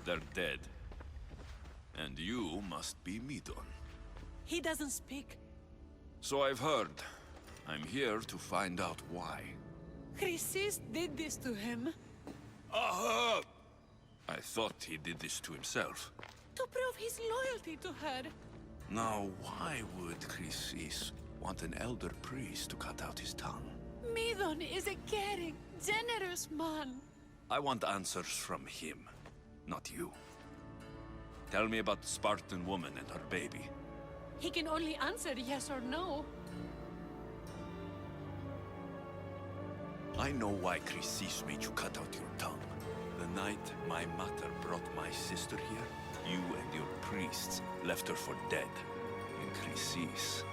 They're dead. And you must be Midon. He doesn't speak. So I've heard. I'm here to find out why. Chrysis did this to him. Aha! I thought he did this to himself. To prove his loyalty to her. Now, why would Chrysis want an elder priest to cut out his tongue? Midon is a caring, generous man. I want answers from him, not you. Tell me about the Spartan woman and her baby. He can only answer yes or no. I know why Chrysis made you cut out your tongue. The night my mother brought my sister here, you and your priests left her for dead. And Chrysis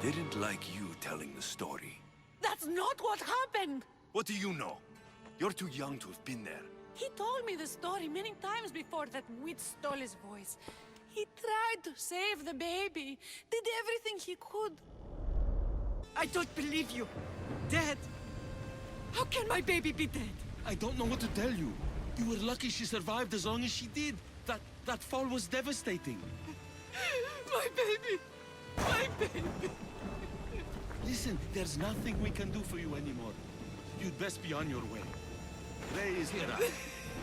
didn't like you telling the story. That's not what happened! What do you know? You're too young to have been there. He told me the story many times before that witch stole his voice. He tried to save the baby, did everything he could. I don't believe you. Dead. How can my baby be dead? I don't know what to tell you. You were lucky she survived as long as she did. That fall was devastating. My baby! My baby! Listen, there's nothing we can do for you anymore. You'd best be on your way. Ray is here.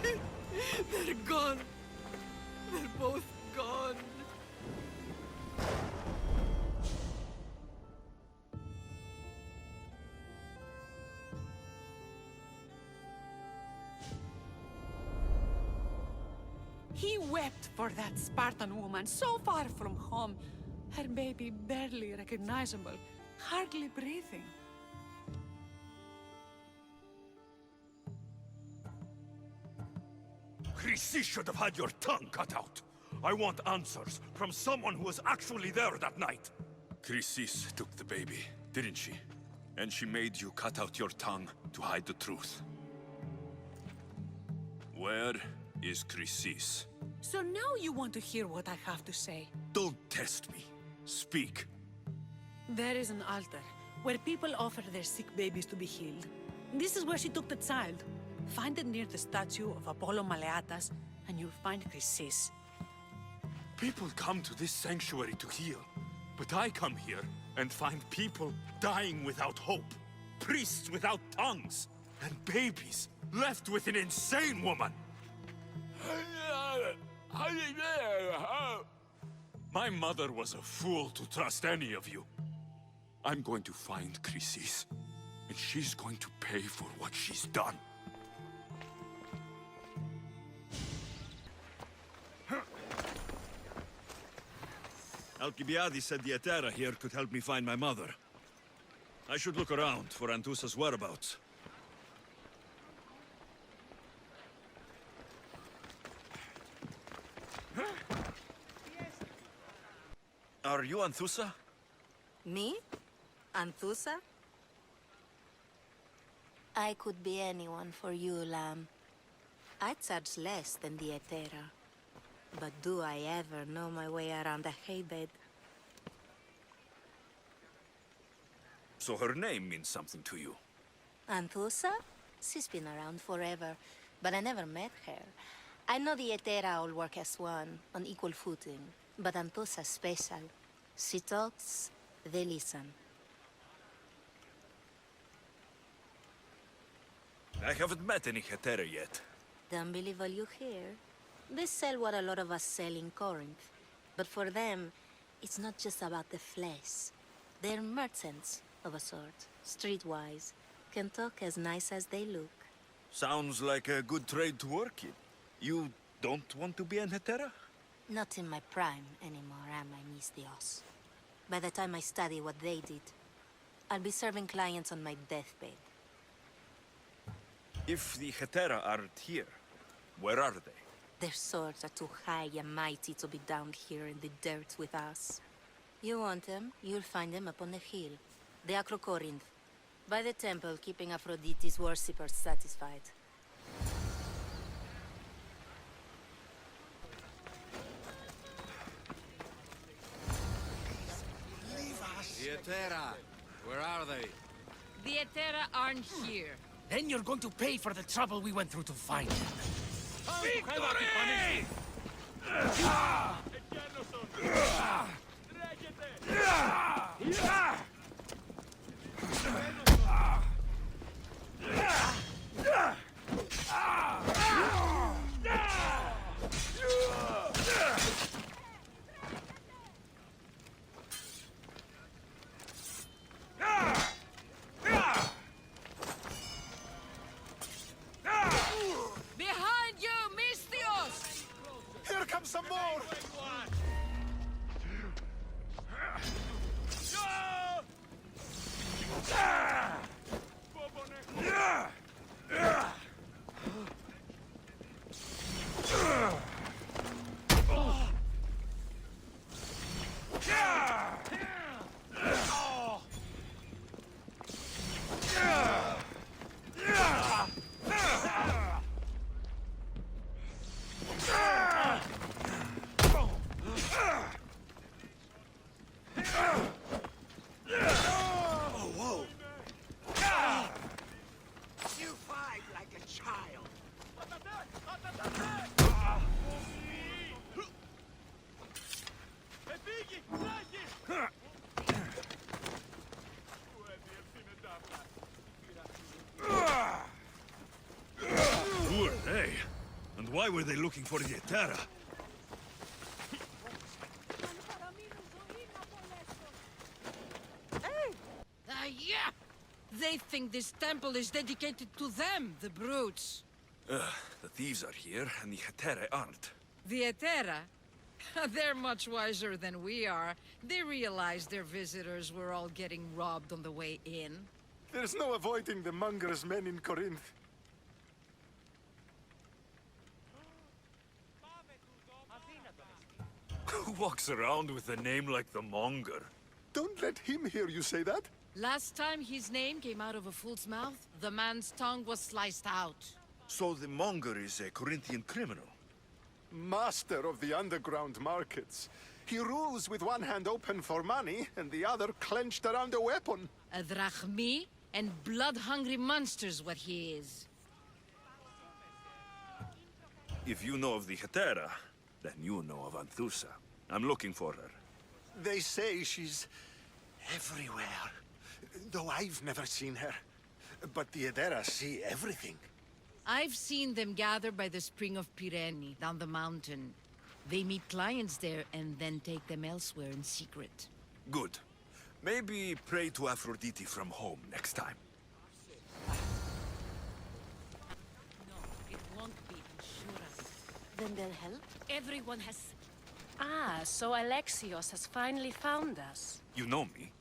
They're gone. They're both gone. He wept for that Spartan woman so far from home. Her baby barely recognizable, hardly breathing. Chrysis should have had your tongue cut out. I want answers from someone who was actually there that night. Chrysis took the baby, didn't she? And she made you cut out your tongue to hide the truth. Where is Chrysis? So now you want to hear what I have to say. Don't test me. Speak. There is an altar where people offer their sick babies to be healed. This is where she took the child. Find it near the statue of Apollo Maleatas, and you'll find Chrysis. People come to this sanctuary to heal, but I come here and find people dying without hope, priests without tongues, and babies left with an insane woman. My mother was a fool to trust any of you. I'm going to find Chrysis, and she's going to pay for what she's done. Alcibiades said the Etera here could help me find my mother. I should look around for Anthusa's whereabouts. Are you Anthusa? Me? Anthusa? I could be anyone for you, Lamb. I charge less than the Etera. But do I ever know my way around a haybed? So her name means something to you. Anthusa? She's been around forever, but I never met her. I know the Etera all work as one, on equal footing. But Anthusa's special. She talks, they listen. I haven't met any Hetera yet. Don't believe all you hear. They sell what a lot of us sell in Corinth. But for them, it's not just about the flesh. They're merchants, of a sort, streetwise. Can talk as nice as they look. Sounds like a good trade to work in. You don't want to be an Hetera? Not in my prime anymore, am I, Miss Dios? By the time I study what they did, I'll be serving clients on my deathbed. If the Hetera aren't here, where are they? Their swords are too high and mighty to be down here in the dirt with us. You want them, you'll find them up on the hill. The Acro Corinth. By the temple, keeping Aphrodite's worshippers satisfied. The Etera, where are they? The Etera aren't here. Then you're going to pay for the trouble we went through to find them. Victory! Behind you, Mistios! Here comes some more! You fight like a child. Who are they? And why were they looking for the Etera? Yeah! They think this temple is dedicated to them, the brutes. The thieves are here, and the Etera aren't. The Etera? They're much wiser than we are. They realized their visitors were all getting robbed on the way in. There's no avoiding the monger's men in Corinth. Who walks around with a name like the Monger? Don't let him hear you say that. Last time his name came out of a fool's mouth, the man's tongue was sliced out. So the Monger is a Corinthian criminal? Master of the underground markets. He rules with one hand open for money and the other clenched around a weapon. A drachmi and blood-hungry monster's what he is. If you know of the Etera, then you know of Anthusa. I'm looking for her. They say she's everywhere. Though I've never seen her. But the Edera see everything. I've seen them gather by the spring of Pyrene, down the mountain. They meet clients there and then take them elsewhere in secret. Good. Maybe pray to Aphrodite from home next time. No, it won't be insurance. Then they'll help? Everyone has... Ah, so Alexios has finally found us. You know me?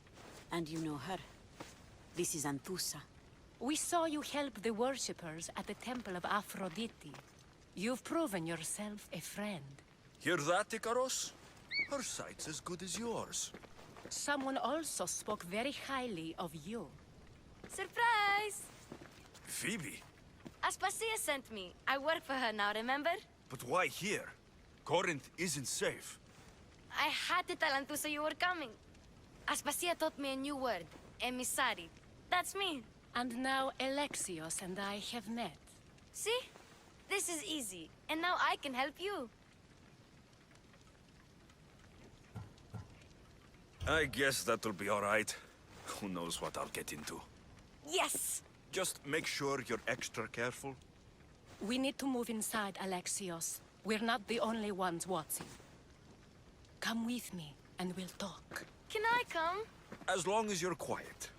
And you know her. This is Anthusa. We saw you help the worshippers at the temple of Aphrodite. You've proven yourself a friend. Hear that, Ikaros? Her sight's as good as yours. Someone also spoke very highly of you. Surprise! Phoebe? Aspasia sent me. I work for her now, remember? But why here? Corinth isn't safe. I had to tell Anthusa you were coming. Aspasia taught me a new word. Emissary. That's me. And now Alexios and I have met. See? This is easy. And now I can help you. I guess that'll be all right. Who knows what I'll get into. Yes! Just make sure you're extra careful. We need to move inside, Alexios. We're not the only ones watching. Come with me, and we'll talk. Can I come? As long as you're quiet.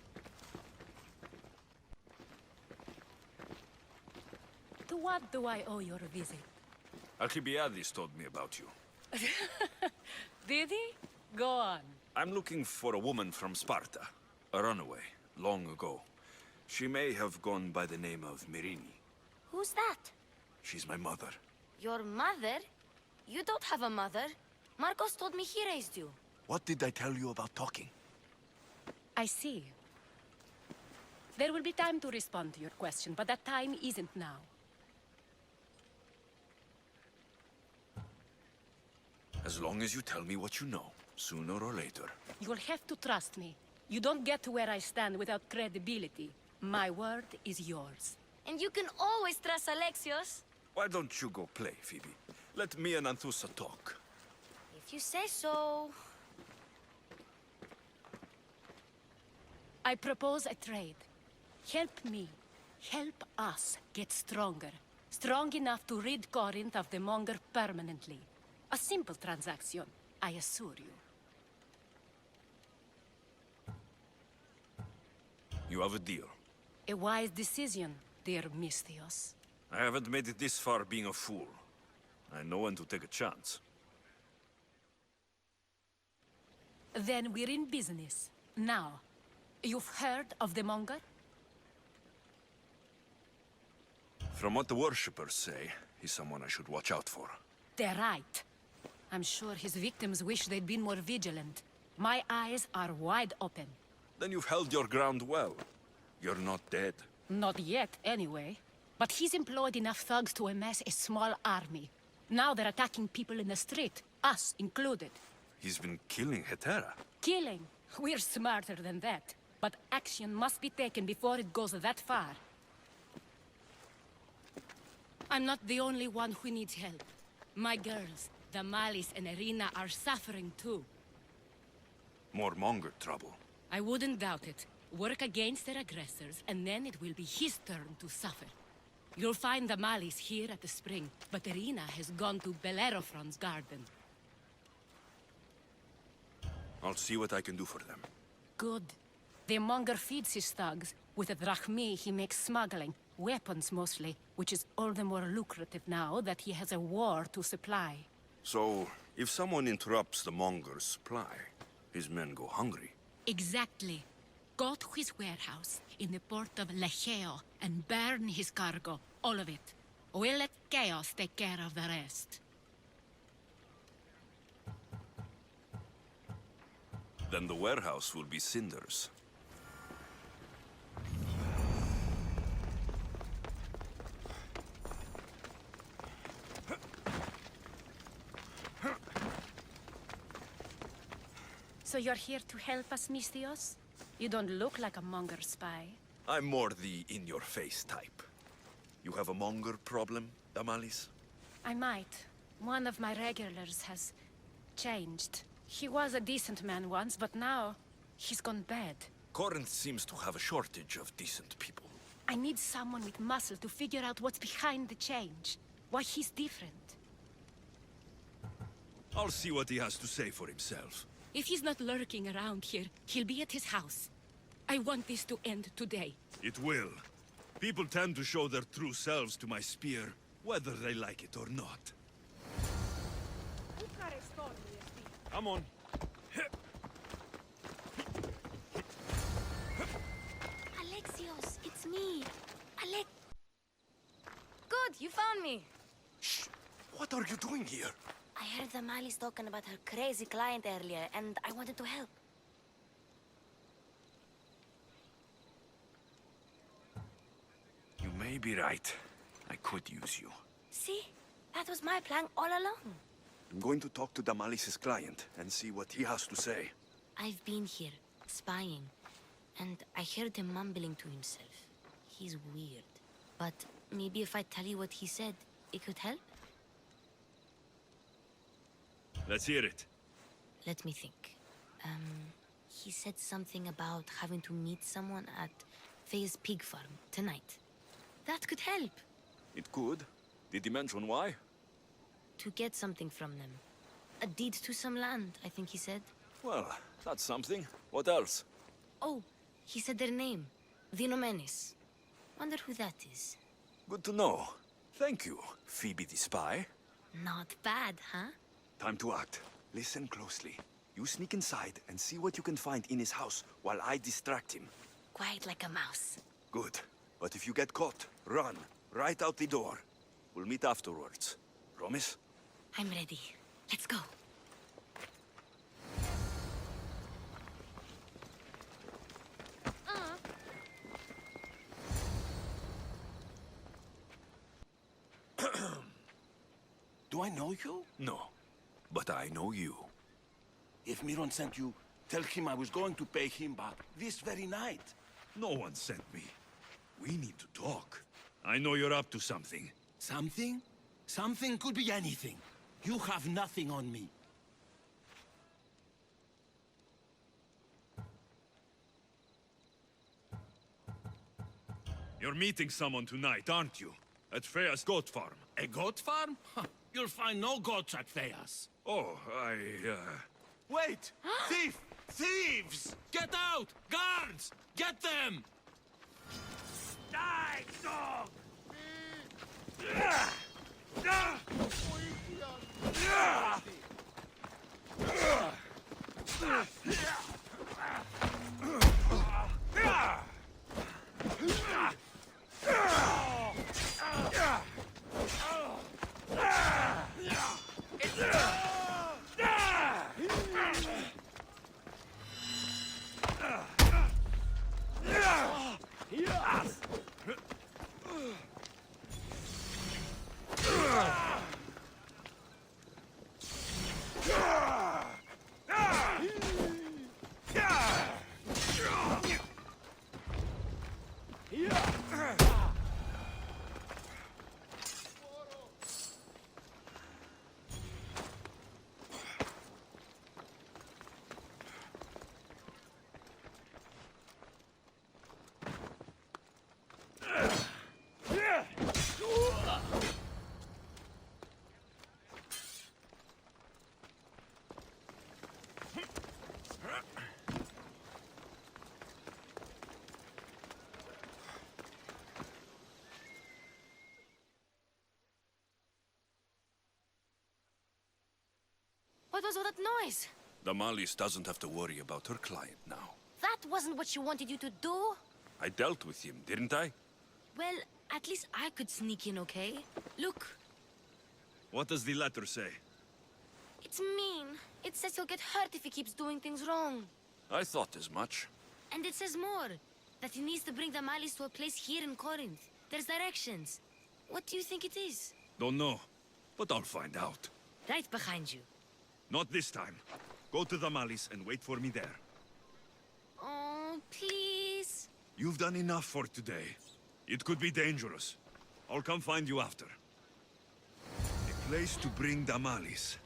To what do I owe your visit? Alcibiades told me about you. Did he? Go on. I'm looking for a woman from Sparta. A runaway, long ago. She may have gone by the name of Myrine. Who's that? She's my mother. Your mother? You don't have a mother. Marcos told me he raised you. What did I tell you about talking? I see. There will be time to respond to your question, but that time isn't now. As long as you tell me what you know, sooner or later. You'll have to trust me. You don't get to where I stand without credibility. My word is yours. And you can always trust Alexios. Why don't you go play, Phoebe? Let me and Anthusa talk. If you say so. I propose a trade. Help me. Help us get stronger. Strong enough to rid Corinth of the Monger permanently. A simple transaction, I assure you. You have a deal. A wise decision, dear Misthios. I haven't made it this far being a fool. I know when to take a chance. Then we're in business. Now, you've heard of the Monger? From what the worshippers say, he's someone I should watch out for. They're right. I'm sure his victims wish they'd been more vigilant. My eyes are wide open. Then you've held your ground well. You're not dead. Not yet, anyway. But he's employed enough thugs to amass a small army. Now they're attacking people in the street, us included. He's been killing Hetera. Killing? We're smarter than that. But action must be taken before it goes that far. I'm not the only one who needs help. My girls, Damalis and Irina, are suffering too. More Monger trouble. I wouldn't doubt it. Work against their aggressors, and then it will be his turn to suffer. You'll find Damalis here at the spring, but Irina has gone to Bellerophon's garden. I'll see what I can do for them. Good. The Monger feeds his thugs. With the drachmi, he makes smuggling. Weapons, mostly, which is all the more lucrative now that he has a war to supply. So, if someone interrupts the Monger's supply, his men go hungry. Exactly. Go to his warehouse in the port of Lecheo and burn his cargo, all of it. We'll let chaos take care of the rest. Then the warehouse will be cinders. So you're here to help us, Misthios? You don't look like a Monger spy. I'm more the in-your-face type. You have a Monger problem, Damalis? I might. One of my regulars has changed. He was a decent man once, but now he's gone bad. Corinth seems to have a shortage of decent people. I need someone with muscle to figure out what's behind the change. Why he's different. I'll see what he has to say for himself. If he's not lurking around here, he'll be at his house. I want this to end today. It will. People tend to show their true selves to my spear, whether they like it or not. Come on. Alexios, it's me. Good, you found me. Shh! What are you doing here? I heard Damalis talking about her crazy client earlier, and I wanted to help. You may be right. I could use you. See? That was my plan all along. I'm going to talk to Damalis's client and see what he has to say. I've been here, spying, and I heard him mumbling to himself. He's weird. But maybe if I tell you what he said, it could help? Let's hear it. Let me think. He said something about having to meet someone at Faye's pig farm tonight. That could help. It could. Did he mention why? To get something from them. A deed to some land, I think he said. Well, that's something. What else? Oh, he said their name. Vinomenes. Wonder who that is. Good to know. Thank you, Phoebe the spy. Not bad, huh? Time to act. Listen closely. You sneak inside and see what you can find in his house while I distract him. Quiet like a mouse. Good. But if you get caught, run. Right out the door. We'll meet afterwards. Promise? I'm ready. Let's go. Do I know you? No. But I know you. If Miron sent you, tell him I was going to pay him back this very night. No one sent me. We need to talk. I know you're up to something. Something? Something could be anything. You have nothing on me. You're meeting someone tonight, aren't you? At Freya's goat farm. A goat farm? You'll find no goats at Thea's. Oh, Wait! Thief! Thieves! Get out! Guards! Get them! Die, dog! What was all that noise? Damalis doesn't have to worry about her client now. That wasn't what she wanted you to do. I dealt with him, didn't I? Well, at least I could sneak in, okay? Look, What does the letter say? it's mean. It says he'll get hurt if he keeps doing things wrong. I thought as much. And it says more. That he needs to bring the Malis to a place here in Corinth. There's directions. What do you think it is? Don't know, but I'll find out. Right behind you. Not this time. Go to the Malis and wait for me there. Oh, please. You've done enough for today. It could be dangerous. I'll come find you after. A place to bring Damalis.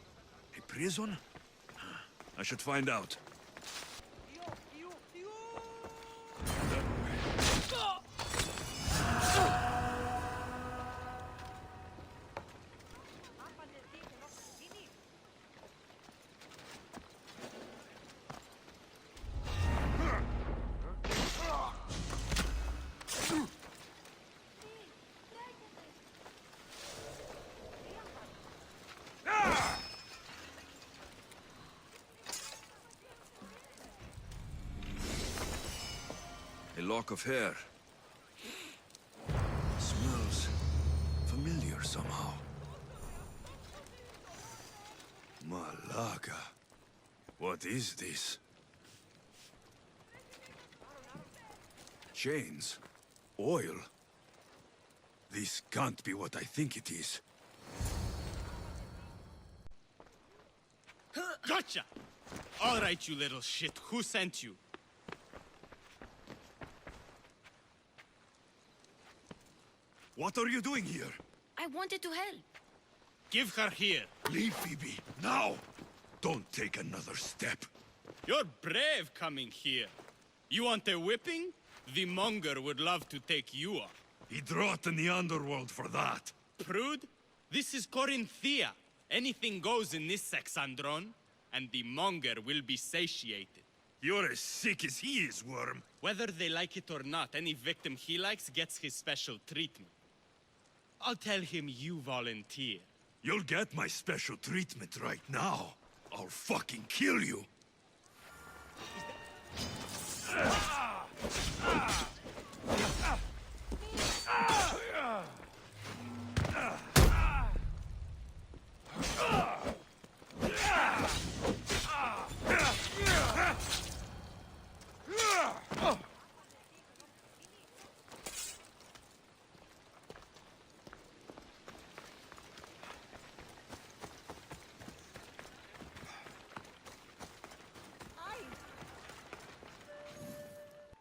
A prison? I should find out. A lock of hair. Smells familiar somehow. Malaga. What is this? Chains? Oil? This can't be what I think it is. Gotcha! All right, you little shit. Who sent you? What are you doing here? I wanted to help. Give her here. Leave, Phoebe, now! Don't take another step. You're brave coming here. You want a whipping? The monger would love to take you on. He'd rot in the underworld for that. Prude, this is Corinthia. Anything goes in this Sexandron, and the monger will be satiated. You're as sick as he is, Worm. Whether they like it or not, any victim he likes gets his special treatment. I'll tell him you volunteer. You'll get my special treatment right now. I'll fucking kill you.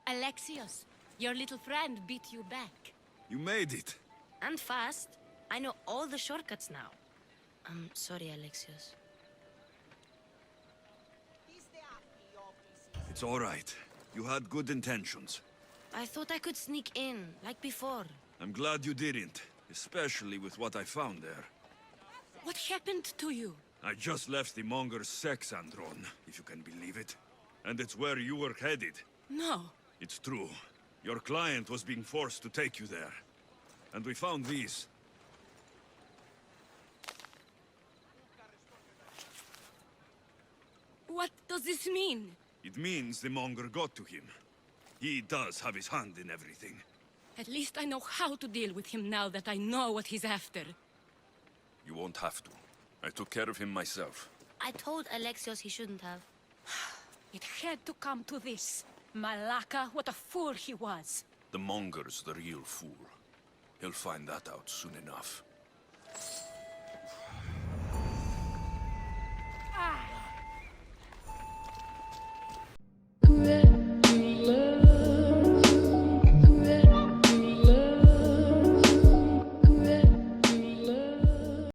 Alexios, your little friend beat you back. You made it. And fast. I know all the shortcuts now. I'm sorry, Alexios. It's all right. You had good intentions. I thought I could sneak in, like before. I'm glad you didn't, especially with what I found there. What happened to you? I just left the Monger's sex andron, if you can believe it. And it's where you were headed. No. It's true. Your client was being forced to take you there. And we found these. What does this mean? It means the Monger got to him. He does have his hand in everything. At least I know how to deal with him now that I know what he's after. You won't have to. I took care of him myself. I told Alexios he shouldn't have. It had to come to this. Malaka, what a fool he was. The Monger's the real fool. He'll find that out soon enough. Ah!